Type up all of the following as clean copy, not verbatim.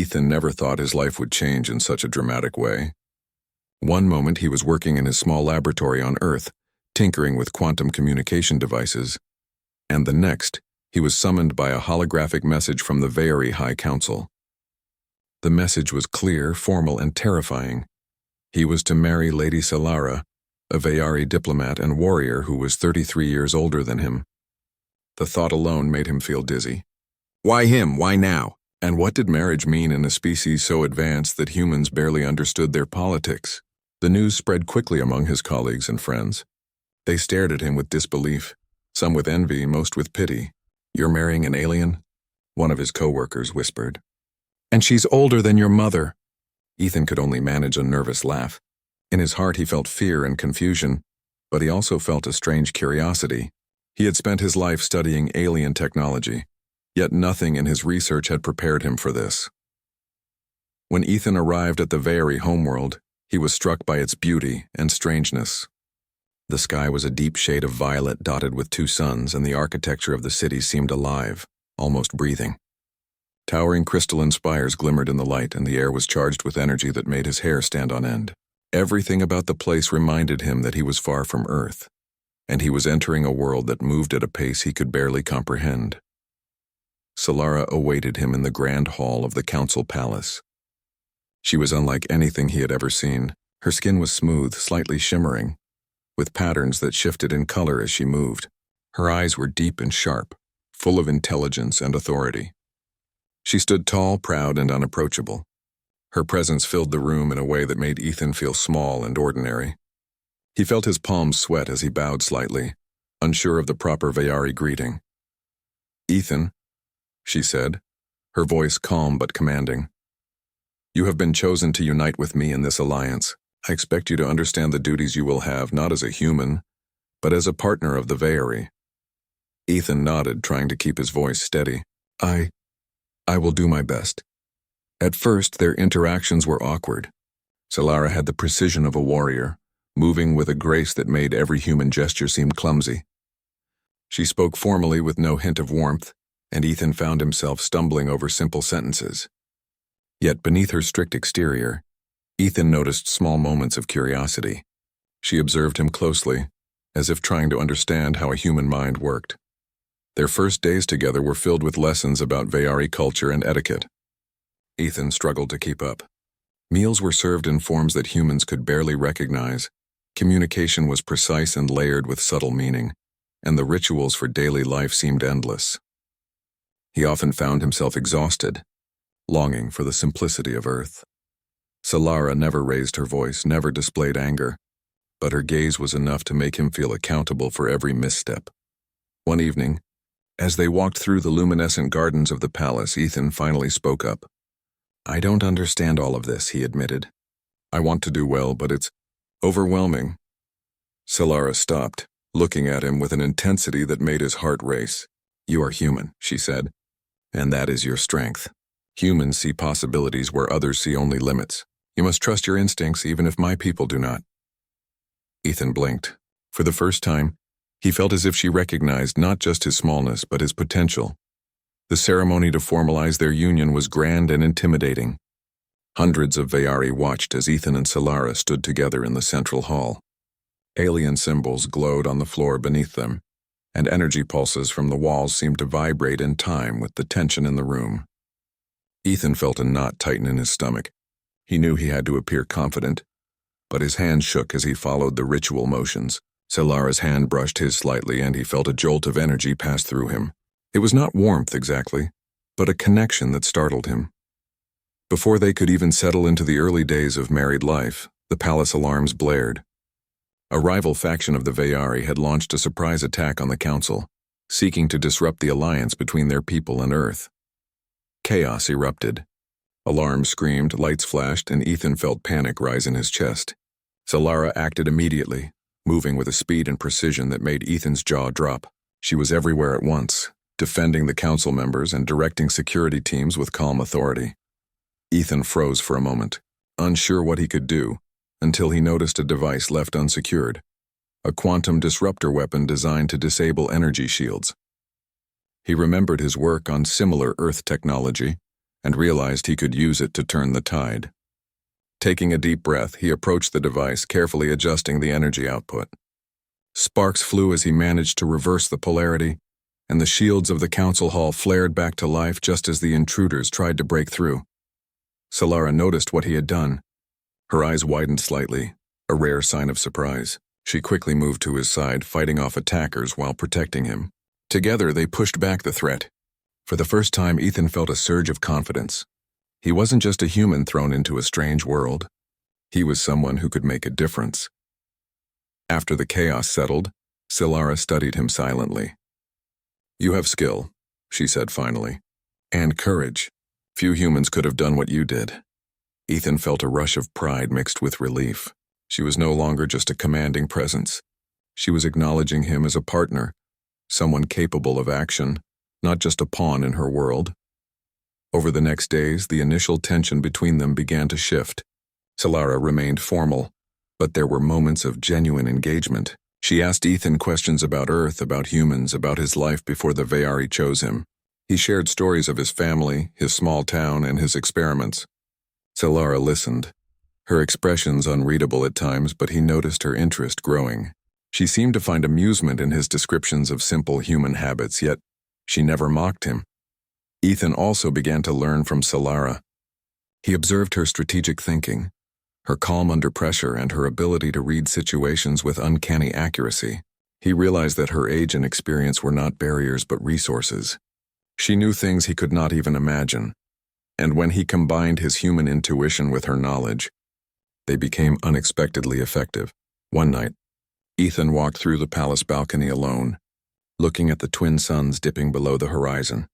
Ethan never thought his life would change in such a dramatic way. One moment he was working in his small laboratory on Earth, tinkering with quantum communication devices, and the next, he was summoned by a holographic message from the Veyari High Council. The message was clear, formal, and terrifying. He was to marry Lady Solara, a Veyari diplomat and warrior who was 33 years older than him. The thought alone made him feel dizzy. Why him? Why now? And what did marriage mean in a species so advanced that humans barely understood their politics? The news spread quickly among his colleagues and friends. They stared at him with disbelief, some with envy, most with pity. "You're marrying an alien?" one of his co-workers whispered. "And she's older than your mother." Ethan could only manage a nervous laugh. In his heart he felt fear and confusion, but he also felt a strange curiosity. He had spent his life studying alien technology, yet nothing in his research had prepared him for this. When Ethan arrived at the Veyari homeworld, he was struck by its beauty and strangeness. The sky was a deep shade of violet dotted with two suns, and the architecture of the city seemed alive, almost breathing. Towering crystalline spires glimmered in the light, and the air was charged with energy that made his hair stand on end. Everything about the place reminded him that he was far from Earth, and he was entering a world that moved at a pace he could barely comprehend. Solara awaited him in the grand hall of the council palace. She was unlike anything he had ever seen. Her skin was smooth, slightly shimmering, with patterns that shifted in color as she moved. Her eyes were deep and sharp, full of intelligence and authority. She stood tall, proud, and unapproachable. Her presence filled the room in a way that made Ethan feel small and ordinary. He felt his palms sweat as he bowed slightly, unsure of the proper Veyari greeting. "Ethan," she said, her voice calm but commanding. "You have been chosen to unite with me in this alliance. I expect you to understand the duties you will have not as a human, but as a partner of the Veyari." Ethan nodded, trying to keep his voice steady. I will do my best." At first, their interactions were awkward. Solara had the precision of a warrior, moving with a grace that made every human gesture seem clumsy. She spoke formally with no hint of warmth, and Ethan found himself stumbling over simple sentences. Yet beneath her strict exterior, Ethan noticed small moments of curiosity. She observed him closely, as if trying to understand how a human mind worked. Their first days together were filled with lessons about Veyari culture and etiquette. Ethan struggled to keep up. Meals were served in forms that humans could barely recognize. Communication was precise and layered with subtle meaning, and the rituals for daily life seemed endless. He often found himself exhausted, longing for the simplicity of Earth. Solara never raised her voice, never displayed anger, but her gaze was enough to make him feel accountable for every misstep. One evening, as they walked through the luminescent gardens of the palace, Ethan finally spoke up. "I don't understand all of this," he admitted. "I want to do well, but it's overwhelming." Solara stopped, looking at him with an intensity that made his heart race. "You are human," she said, "and that is your strength. Humans see possibilities where others see only limits. You must trust your instincts even if my people do not." Ethan blinked. For the first time, he felt as if she recognized not just his smallness but his potential. The ceremony to formalize their union was grand and intimidating. Hundreds of Veyari watched as Ethan and Solara stood together in the central hall. Alien symbols glowed on the floor beneath them, and energy pulses from the walls seemed to vibrate in time with the tension in the room. Ethan felt a knot tighten in his stomach. He knew he had to appear confident, but his hand shook as he followed the ritual motions. Solara's hand brushed his slightly, and he felt a jolt of energy pass through him. It was not warmth exactly, but a connection that startled him. Before they could even settle into the early days of married life, the palace alarms blared. A rival faction of the Veyari had launched a surprise attack on the council, seeking to disrupt the alliance between their people and Earth. Chaos erupted. Alarms screamed, lights flashed, and Ethan felt panic rise in his chest. Solara acted immediately, moving with a speed and precision that made Ethan's jaw drop. She was everywhere at once, defending the council members and directing security teams with calm authority. Ethan froze for a moment, unsure what he could do, until he noticed a device left unsecured, a quantum disruptor weapon designed to disable energy shields. He remembered his work on similar Earth technology and realized he could use it to turn the tide. Taking a deep breath, he approached the device, carefully adjusting the energy output. Sparks flew as he managed to reverse the polarity, and the shields of the council hall flared back to life just as the intruders tried to break through. Solara noticed what he had done. Her eyes widened slightly, a rare sign of surprise. She quickly moved to his side, fighting off attackers while protecting him. Together, they pushed back the threat. For the first time, Ethan felt a surge of confidence. He wasn't just a human thrown into a strange world. He was someone who could make a difference. After the chaos settled, Solara studied him silently. "You have skill," she said finally, "and courage. Few humans could have done what you did." Ethan felt a rush of pride mixed with relief. She was no longer just a commanding presence. She was acknowledging him as a partner, someone capable of action, not just a pawn in her world. Over the next days, the initial tension between them began to shift. Solara remained formal, but there were moments of genuine engagement. She asked Ethan questions about Earth, about humans, about his life before the Veyari chose him. He shared stories of his family, his small town, and his experiments. Solara listened, her expressions unreadable at times, but he noticed her interest growing. She seemed to find amusement in his descriptions of simple human habits, yet she never mocked him. Ethan also began to learn from Solara. He observed her strategic thinking, her calm under pressure, and her ability to read situations with uncanny accuracy. He realized that her age and experience were not barriers but resources. She knew things he could not even imagine, and when he combined his human intuition with her knowledge, they became unexpectedly effective. One night, Ethan walked through the palace balcony alone, looking at the twin suns dipping below the horizon.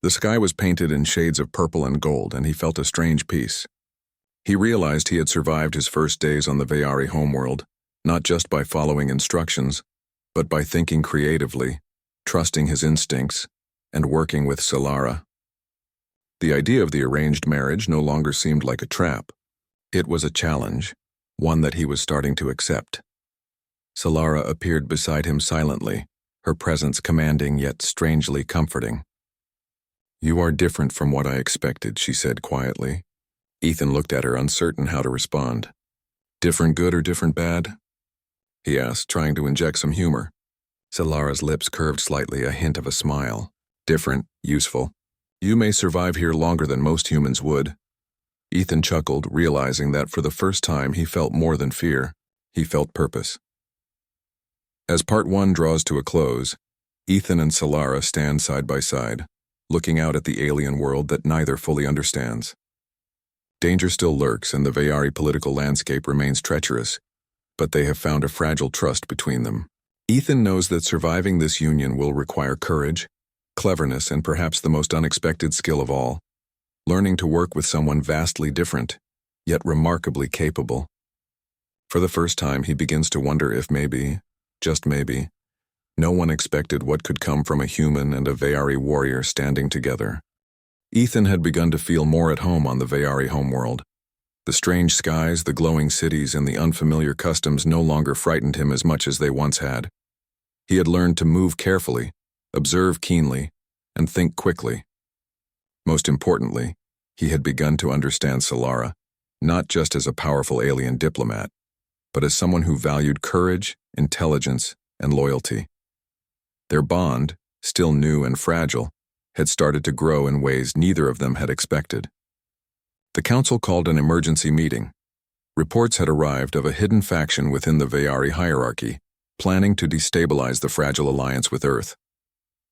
The sky was painted in shades of purple and gold, and he felt a strange peace. He realized he had survived his first days on the Veyari homeworld, not just by following instructions, but by thinking creatively, trusting his instincts, and working with Solara. The idea of the arranged marriage no longer seemed like a trap. It was a challenge, one that he was starting to accept. Solara appeared beside him silently, her presence commanding yet strangely comforting. "You are different from what I expected," she said quietly. Ethan looked at her, uncertain how to respond. "Different good or different bad?" he asked, trying to inject some humor. Solara's lips curved slightly, a hint of a smile. "Different, useful. You may survive here longer than most humans would." Ethan chuckled, realizing that for the first time he felt more than fear. He felt purpose. As part 1 draws to a close, Ethan and Solara stand side by side, looking out at the alien world that neither fully understands. Danger still lurks and the Veyari political landscape remains treacherous, but they have found a fragile trust between them. Ethan knows that surviving this union will require courage, cleverness, and perhaps the most unexpected skill of all, learning to work with someone vastly different, yet remarkably capable. For the first time, he begins to wonder if maybe, just maybe, no one expected what could come from a human and a Veyari warrior standing together. Ethan had begun to feel more at home on the Veyari homeworld. The strange skies, the glowing cities, and the unfamiliar customs no longer frightened him as much as they once had. He had learned to move carefully, observe keenly, and think quickly. Most importantly, he had begun to understand Solara, not just as a powerful alien diplomat, but as someone who valued courage, intelligence, and loyalty. Their bond, still new and fragile, had started to grow in ways neither of them had expected. The council called an emergency meeting. Reports had arrived of a hidden faction within the Veyari hierarchy, planning to destabilize the fragile alliance with Earth.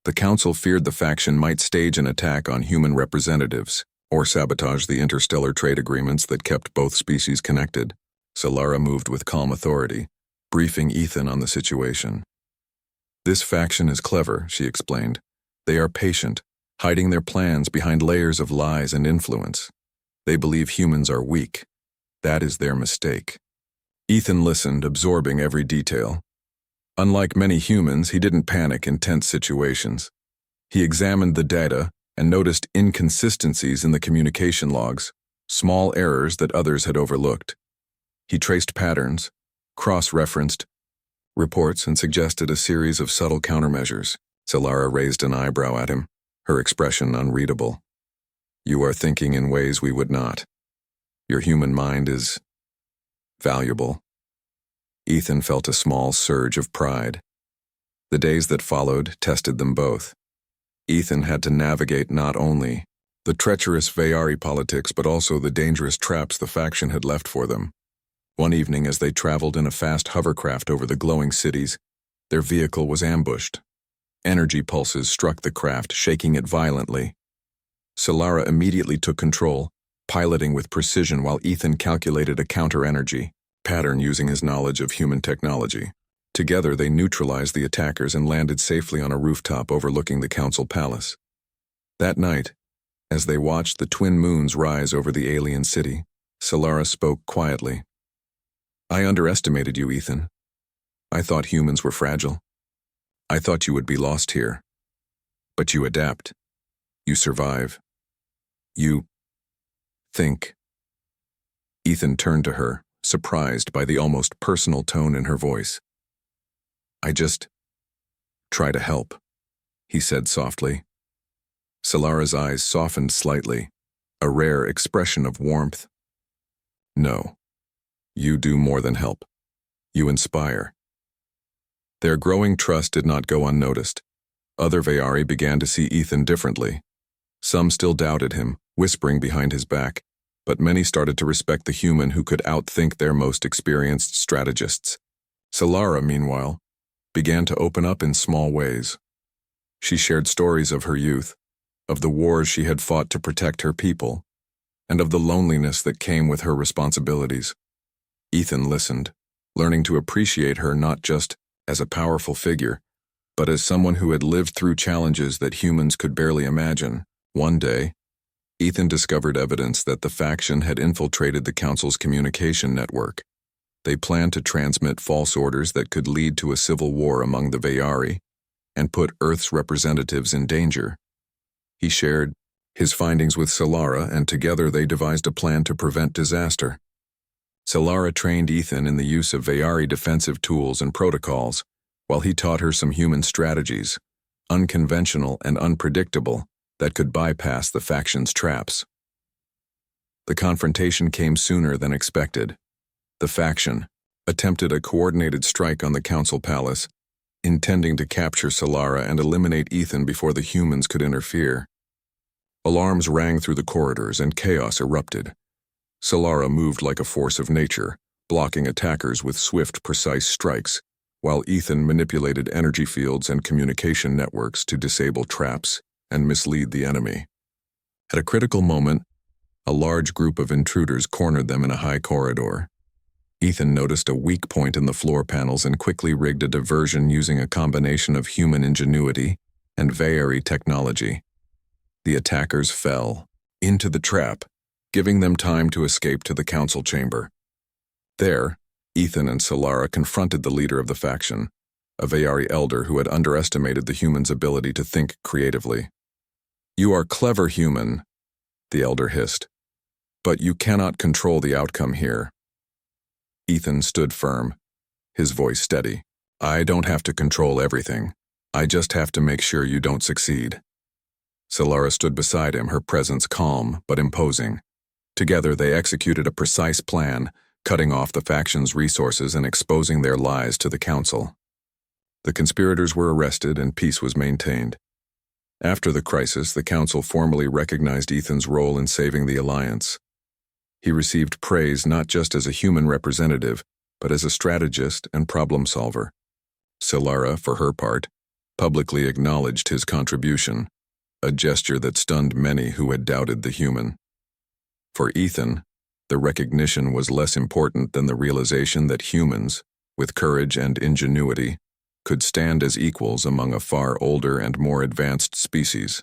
The council feared the faction might stage an attack on human representatives, or sabotage the interstellar trade agreements that kept both species connected. Solara moved with calm authority, briefing Ethan on the situation. "This faction is clever," she explained. "They are patient, hiding their plans behind layers of lies and influence. They believe humans are weak. That is their mistake." Ethan listened, absorbing every detail. Unlike many humans, he didn't panic in tense situations. He examined the data and noticed inconsistencies in the communication logs, small errors that others had overlooked. He traced patterns, cross-referenced reports, and suggested a series of subtle countermeasures. Solara raised an eyebrow at him, her expression unreadable. You are thinking in ways we would not. Your human mind is valuable. Ethan felt a small surge of pride. The days that followed tested them both. Ethan had to navigate not only the treacherous Veyari politics but also the dangerous traps the faction had left for them. One evening, as they traveled in a fast hovercraft over the glowing cities, their vehicle was ambushed. Energy pulses struck the craft, shaking it violently. Solara immediately took control, piloting with precision while Ethan calculated a counter-energy pattern using his knowledge of human technology. Together, they neutralized the attackers and landed safely on a rooftop overlooking the council palace. That night, as they watched the twin moons rise over the alien city, Solara spoke quietly. I underestimated you, Ethan. I thought humans were fragile. I thought you would be lost here. But you adapt. You survive. You think. Ethan turned to her, surprised by the almost personal tone in her voice. I just try to help, he said softly. Solara's eyes softened slightly, a rare expression of warmth. No, you do more than help. You inspire. Their growing trust did not go unnoticed. Other Veyari began to see Ethan differently. Some still doubted him, whispering behind his back, but many started to respect the human who could outthink their most experienced strategists. Solara, meanwhile, began to open up in small ways. She shared stories of her youth, of the wars she had fought to protect her people, and of the loneliness that came with her responsibilities. Ethan listened, learning to appreciate her not just as a powerful figure, but as someone who had lived through challenges that humans could barely imagine. One day, Ethan discovered evidence that the faction had infiltrated the Council's communication network. They planned to transmit false orders that could lead to a civil war among the Veyari and put Earth's representatives in danger. He shared his findings with Solara, and together they devised a plan to prevent disaster. Solara trained Ethan in the use of Veyari defensive tools and protocols, while he taught her some human strategies, unconventional and unpredictable, that could bypass the faction's traps. The confrontation came sooner than expected. The faction attempted a coordinated strike on the council palace, intending to capture Solara and eliminate Ethan before the humans could interfere. Alarms rang through the corridors and chaos erupted. Solara moved like a force of nature, blocking attackers with swift, precise strikes, while Ethan manipulated energy fields and communication networks to disable traps and mislead the enemy. At a critical moment, a large group of intruders cornered them in a high corridor. Ethan noticed a weak point in the floor panels and quickly rigged a diversion using a combination of human ingenuity and Veyari technology. The attackers fell into the trap, giving them time to escape to the council chamber. There, Ethan and Solara confronted the leader of the faction, a Veyari elder who had underestimated the human's ability to think creatively. You are clever, human, the elder hissed, but you cannot control the outcome here. Ethan stood firm, his voice steady. I don't have to control everything. I just have to make sure you don't succeed. Solara stood beside him, her presence calm but imposing. Together they executed a precise plan, cutting off the faction's resources and exposing their lies to the council. The conspirators were arrested and peace was maintained. After the crisis, the council formally recognized Ethan's role in saving the alliance. He received praise not just as a human representative, but as a strategist and problem solver. Solara, for her part, publicly acknowledged his contribution, a gesture that stunned many who had doubted the human. For Ethan, the recognition was less important than the realization that humans, with courage and ingenuity, could stand as equals among a far older and more advanced species.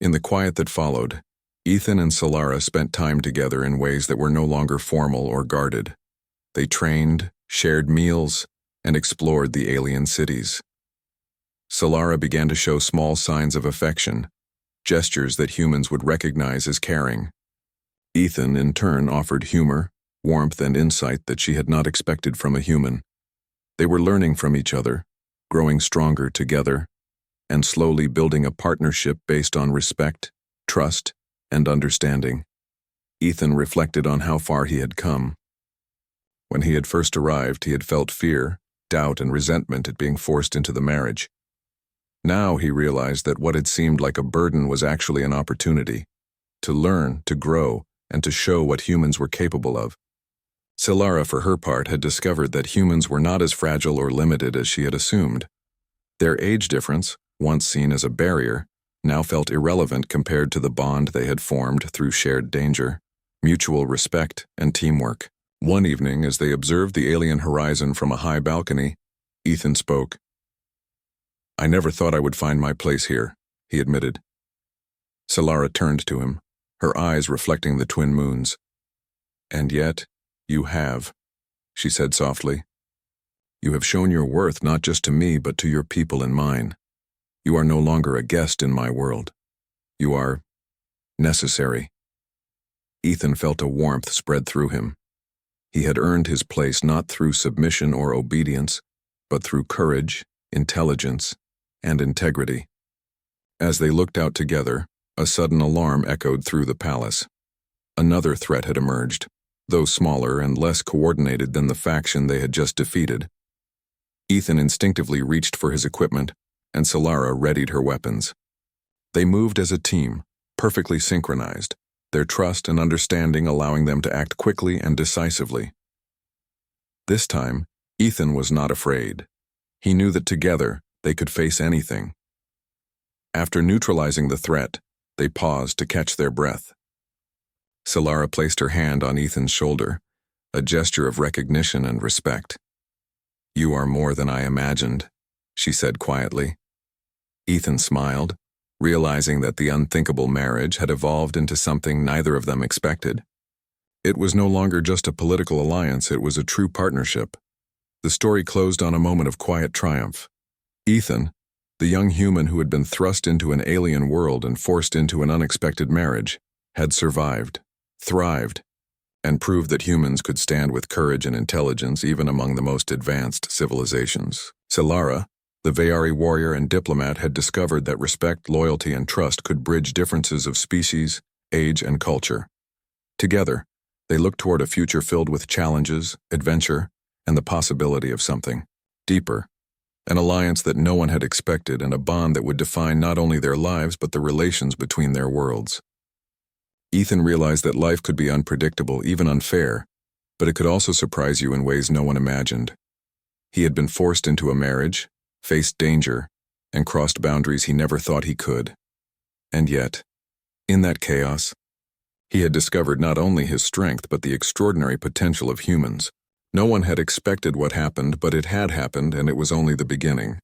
In the quiet that followed, Ethan and Solara spent time together in ways that were no longer formal or guarded. They trained, shared meals, and explored the alien cities. Solara began to show small signs of affection, gestures that humans would recognize as caring. Ethan, in turn, offered humor, warmth, and insight that she had not expected from a human. They were learning from each other, growing stronger together, and slowly building a partnership based on respect, trust, and understanding. Ethan reflected on how far he had come. When he had first arrived, he had felt fear, doubt, and resentment at being forced into the marriage. Now he realized that what had seemed like a burden was actually an opportunity to learn, to grow, and to show what humans were capable of. Solara, for her part, had discovered that humans were not as fragile or limited as she had assumed. Their age difference, once seen as a barrier, now felt irrelevant compared to the bond they had formed through shared danger, mutual respect, and teamwork. One evening, as they observed the alien horizon from a high balcony, Ethan spoke. "I never thought I would find my place here," he admitted. Solara turned to him, her eyes reflecting the twin moons. "And yet, you have," she said softly. "You have shown your worth not just to me but to your people and mine. You are no longer a guest in my world. You are necessary." Ethan felt a warmth spread through him. He had earned his place not through submission or obedience, but through courage, intelligence, and integrity. As they looked out together, a sudden alarm echoed through the palace. Another threat had emerged, though smaller and less coordinated than the faction they had just defeated. Ethan instinctively reached for his equipment, and Solara readied her weapons. They moved as a team, perfectly synchronized, their trust and understanding allowing them to act quickly and decisively. This time, Ethan was not afraid. He knew that together they could face anything. After neutralizing the threat, they paused to catch their breath. Solara placed her hand on Ethan's shoulder, a gesture of recognition and respect. "You are more than I imagined," she said quietly. Ethan smiled, realizing that the unthinkable marriage had evolved into something neither of them expected. It was no longer just a political alliance, it was a true partnership. The story closed on a moment of quiet triumph. Ethan, the young human who had been thrust into an alien world and forced into an unexpected marriage, had survived, thrived, and proved that humans could stand with courage and intelligence even among the most advanced civilizations. Solara, the Veari warrior and diplomat, had discovered that respect, loyalty, and trust could bridge differences of species, age, and culture. Together, they looked toward a future filled with challenges, adventure, and the possibility of something deeper, an alliance that no one had expected and a bond that would define not only their lives but the relations between their worlds. Ethan realized that life could be unpredictable, even unfair, but it could also surprise you in ways no one imagined. He had been forced into a marriage, faced danger, and crossed boundaries he never thought he could. And yet, in that chaos, he had discovered not only his strength but the extraordinary potential of humans. No one had expected what happened, but it had happened, and it was only the beginning.